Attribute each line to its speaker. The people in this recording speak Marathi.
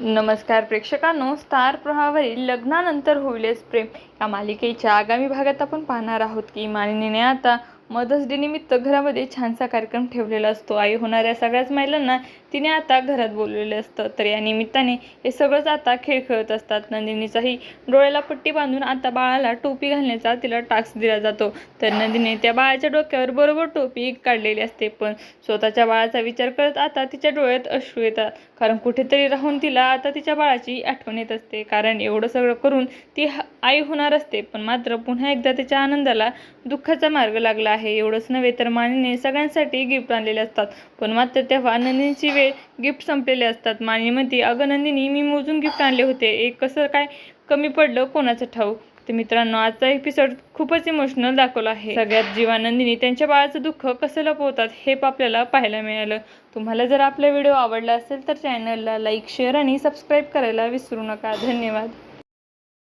Speaker 1: नमस्कार प्रेक्षकांनो, स्टार प्रवाहावरील लग्नानंतर होईलच प्रेम या मालिकेच्या आगामी भागात आपण पाहणार आहोत की मानिनीने आता मदर्स डे निमित्त घरामध्ये छानसा कार्यक्रम ठेवलेला असतो। आई होणाऱ्या सगळ्याच महिलांना तिने आता घरात बोलवलेले असतं। तर या निमित्ताने हे सगळंच आता खेळ खेळत असतात। नंदिनीचाही डोळ्याला पट्टी बांधून आता बाळाला टोपी घालण्याचा तिला टास्क दिला जातो। तर नंदिनीने त्या बाळाच्या डोक्यावर बरोबर टोपी काढलेली असते, पण स्वतःच्या बाळाचा विचार करत आता तिच्या डोळ्यात अश्रू येतात, कारण कुठेतरी राहून तिला आता तिच्या बाळाची आठवण येत असते। कारण एवढं सगळं करून ती आई होणार असते, पण मात्र पुन्हा एकदा तिच्या आनंदाला दुःखाचा मार्ग लागला आहे। एवढंच नव्हे तर मानिनीने सगळ्यांसाठी गिफ्ट आणलेले असतात, पण मात्र तेव्हा नंदिनीची वेळ गिफ्ट संपलेले असतात। मानिनी म्हणते, अगं नंदिनी, मी मोजून गिफ्ट आणले होते, एक कसं काय कमी पडलं कोणाचं ठाऊक। तर मित्रांनो, आजचा एपिसोड खूपच इमोशनल दाखवला आहे। सगळ्यात जीवा नंदिनी त्यांच्या बाळाचं दुःख कसं लपवतात हे आपल्याला पाहायला मिळालं। तुम्हाला जर आपला व्हिडिओ आवडला असेल तर चॅनलला लाईक, शेअर आणि सबस्क्राईब करायला विसरू नका। धन्यवाद।